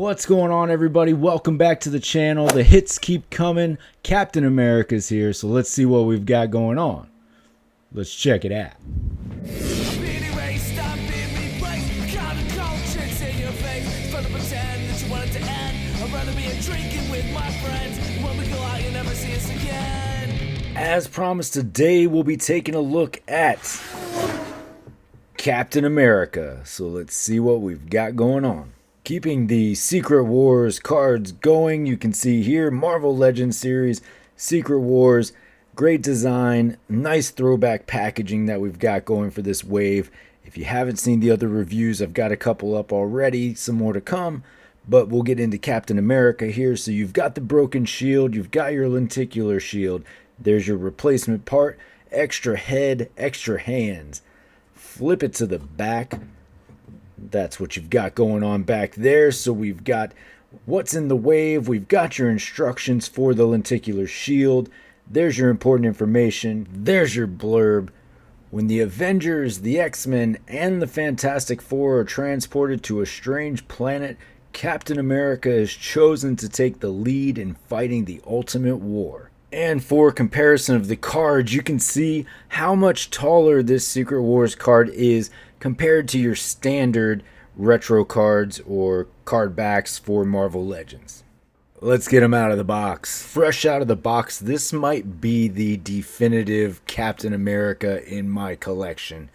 What's going on, everybody? Welcome back to the channel. The hits keep coming. Captain America's here, so let's see what we've got going on. Let's check it out. As promised, today we'll be taking a look at Captain America. So let's see what we've got going on. Keeping the Secret Wars cards going, you can see here, Marvel Legends series, Secret Wars, great design, nice throwback packaging that we've got going for this wave. If you haven't seen the other reviews, I've got a couple up already, some more to come, but we'll get into Captain America here. So you've got the broken shield, you've got your lenticular shield, there's your replacement part, extra head, extra hands. Flip it to the back. That's what you've got going on back there. So we've got what's in the wave. We've got your instructions for the lenticular shield. There's your important information. There's your blurb. When the Avengers, the X-Men, and the Fantastic Four are transported to a strange planet, Captain America is chosen to take the lead in fighting the ultimate war. And for comparison of the cards, you can see how much taller this Secret Wars card is compared to your standard retro cards or card backs for Marvel Legends. Let's get them out of the box. Fresh out of the box, this might be the definitive Captain America in my collection.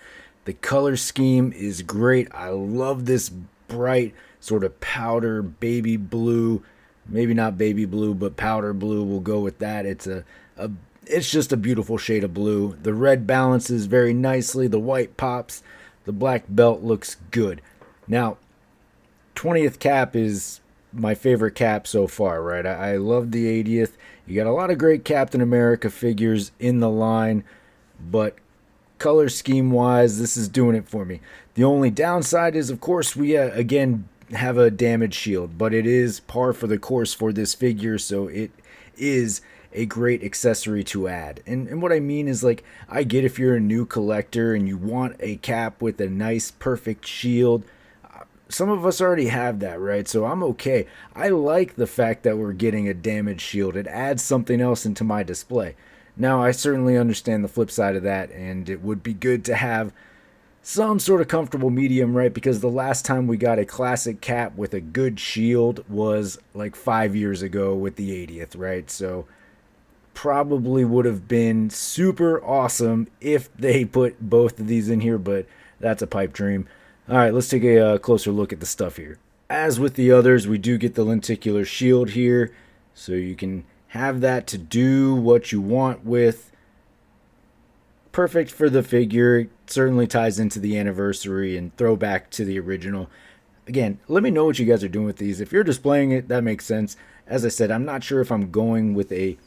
The color scheme is great. I love this bright sort of powder baby blue. Maybe not baby blue, but powder blue. We'll go with that. It's just a beautiful shade of blue. The red balances very nicely. The white pops. The black belt looks good. Now, 20th cap is my favorite cap so far, right? I love the 80th. You got a lot of great Captain America figures in the line, but color scheme wise, this is doing it for me. The only downside is, of course, we again have a damaged shield, but it is par for the course for this figure, so it is a great accessory to add. And what I mean is, like, I get if you're a new collector and you want a cap with a nice perfect shield. Some of us already have that, right? So I'm okay. I like the fact that we're getting a damaged shield. It adds something else into my display. Now, I certainly understand the flip side of that, and it would be good to have some sort of comfortable medium, right? Because the last time we got a classic cap with a good shield was like 5 years ago with the 80th, right? So probably would have been super awesome if they put both of these in here, but that's a pipe dream. All right, let's take a closer look at the stuff here. As with the others, we do get the lenticular shield here, so you can have that to do what you want with. Perfect for the figure. It certainly ties into the anniversary and throwback to the original. Again, let me know what you guys are doing with these. If you're displaying it, that makes sense. As I said, I'm not sure if I'm going with a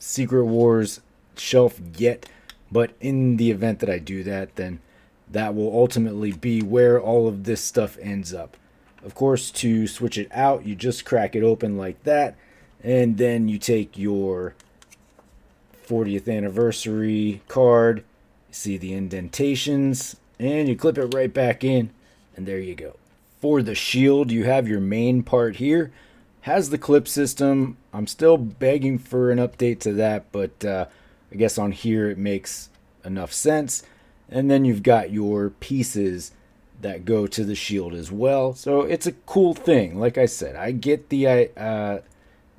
Secret Wars shelf yet, but in the event that I do that, then that will ultimately be where all of this stuff ends up. Of course, to switch it out, you just crack it open like that, and then you take your 40th anniversary card, see the indentations, and you clip it right back in, and there you go. For the shield, you have your main part here. Has the clip system. I'm still begging for an update to that, but I guess on here it makes enough sense. And then you've got your pieces that go to the shield as well. So it's a cool thing. Like I said, I get the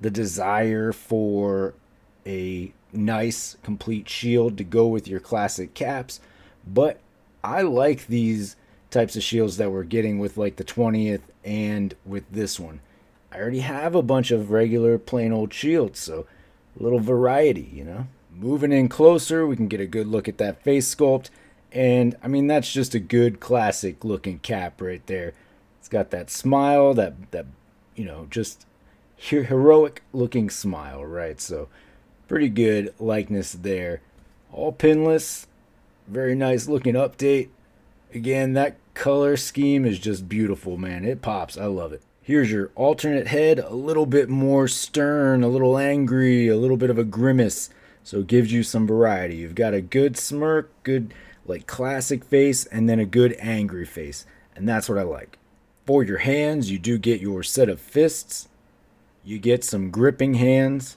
desire for a nice complete shield to go with your classic caps, but I like these types of shields that we're getting with like the 20th and with this one. I already have a bunch of regular plain old shields, so a little variety, you know. Moving in closer, we can get a good look at that face sculpt, and I mean, that's just a good classic looking cap right there. It's got that smile, that you know, just heroic looking smile, right? So pretty good likeness there. All pinless, very nice looking update. Again, that color scheme is just beautiful, man. It pops. I love it. Here's your alternate head, a little bit more stern, a little angry, a little bit of a grimace. So it gives you some variety. You've got a good smirk, good like classic face, and then a good angry face. And that's what I like. For your hands, you do get your set of fists, you get some gripping hands,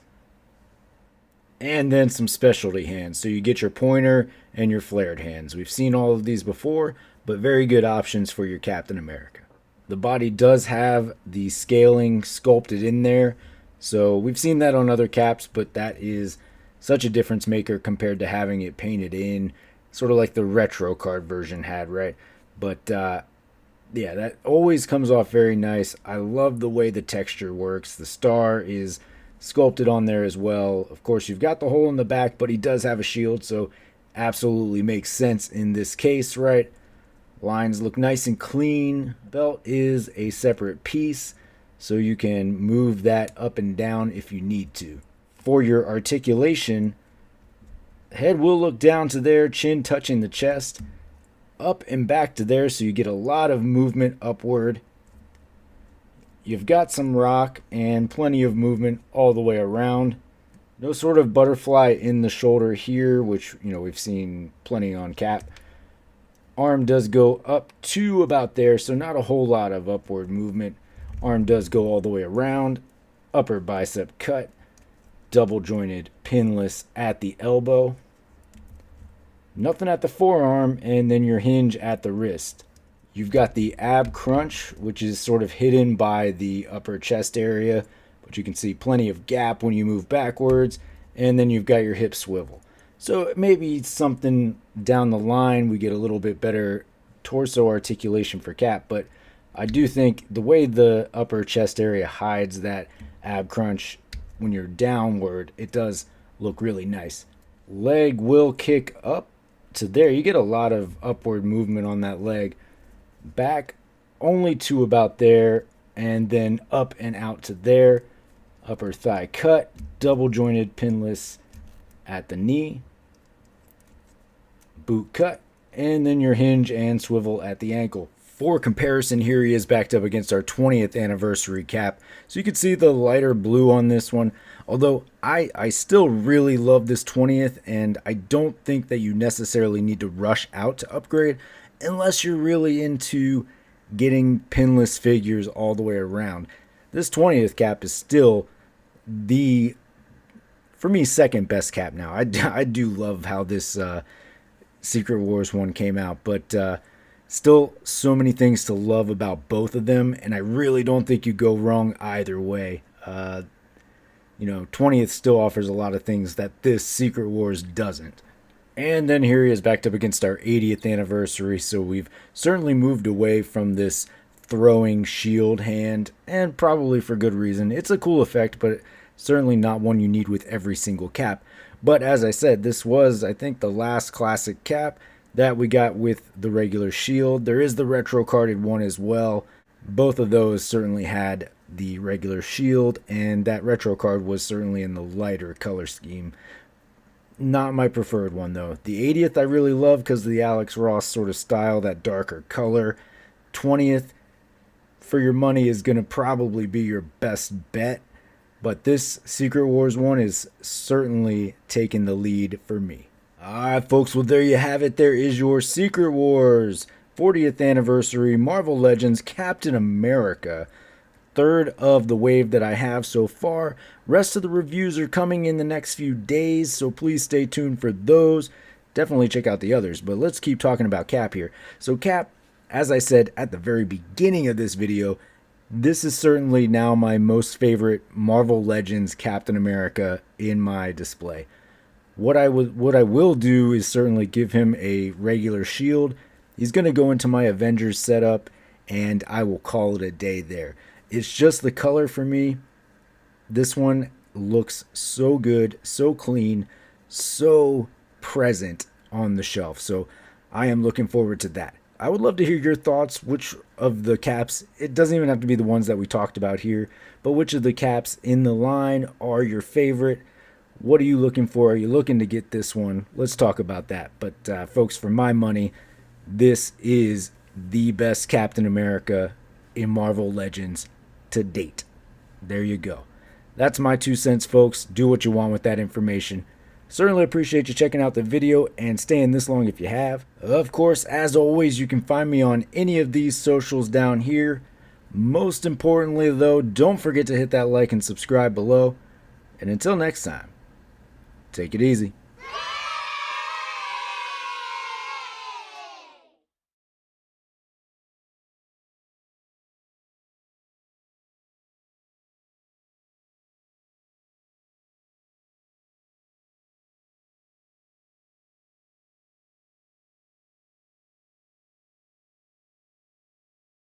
and then some specialty hands. So you get your pointer and your flared hands. We've seen all of these before, but very good options for your Captain America. The body does have the scaling sculpted in there, so we've seen that on other caps, but that is such a difference maker compared to having it painted in, sort of like the retro card version had, right? But yeah, that always comes off very nice. I love the way the texture works. The star is sculpted on there as well. Of course, you've got the hole in the back, but he does have a shield, so absolutely makes sense in this case, right? Lines look nice and clean. Belt is a separate piece, so you can move that up and down if you need to. For your articulation, head will look down to there, chin touching the chest, up and back to there, so you get a lot of movement upward. You've got some rock and plenty of movement all the way around. No sort of butterfly in the shoulder here, which, you know, we've seen plenty on Cap. Arm does go up to about there, so not a whole lot of upward movement. Arm does go all the way around. Upper bicep cut. Double jointed pinless at the elbow. Nothing at the forearm, and then your hinge at the wrist. You've got the ab crunch, which is sort of hidden by the upper chest area, but you can see plenty of gap when you move backwards, and then you've got your hip swivel. So maybe something down the line we get a little bit better torso articulation for Cap, but I do think the way the upper chest area hides that ab crunch when you're downward, it does look really nice. Leg will kick up to there. You get a lot of upward movement on that leg. Back only to about there, and then up and out to there. Upper thigh cut, double jointed pinless at the knee, boot cut, and then your hinge and swivel at the ankle. For comparison, here he is backed up against our 20th anniversary Cap. So you can see the lighter blue on this one. Although I still really love this 20th, and I don't think that you necessarily need to rush out to upgrade unless you're really into getting pinless figures all the way around. This 20th Cap is still the, for me, second best Cap now. I do love how this Secret Wars one came out, but still so many things to love about both of them, and I really don't think you go wrong either way. 20th still offers a lot of things that this Secret Wars doesn't. And then here he is backed up against our 80th anniversary, so we've certainly moved away from this throwing shield hand, and probably for good reason. It's a cool effect, but certainly not one you need with every single Cap. But as I said, this was, I think, the last classic Cap that we got with the regular shield. There is the retro carded one as well. Both of those certainly had the regular shield, and that retro card was certainly in the lighter color scheme. Not my preferred one, though. The 80th I really love because of the Alex Ross sort of style, that darker color. 20th, for your money, is going to probably be your best bet. But this Secret Wars one is certainly taking the lead for me. Alright, folks, well, there you have it. There is your Secret Wars 40th anniversary Marvel Legends Captain America. Third of the wave that I have so far. Rest of the reviews are coming in the next few days, so please stay tuned for those. Definitely check out the others, but let's keep talking about Cap here. So Cap, as I said at the very beginning of this video, this is certainly now my most favorite Marvel Legends Captain America in my display. What I will do is certainly give him a regular shield. He's going to go into my Avengers setup, and I will call it a day there. It's just the color for me. This one looks so good, so clean, so present on the shelf. So I am looking forward to that. I would love to hear your thoughts. Which of the Caps, it doesn't even have to be the ones that we talked about here, but which of the Caps in the line are your favorite? What are you looking for? Are you looking to get this one? Let's talk about that. But folks, for my money, this is the best Captain America in Marvel Legends to date. There you go. That's my 2 cents, folks. Do what you want with that information. Certainly appreciate you checking out the video and staying this long if you have. Of course, as always, you can find me on any of these socials down here. Most importantly, though, don't forget to hit that like and subscribe below. And until next time, take it easy.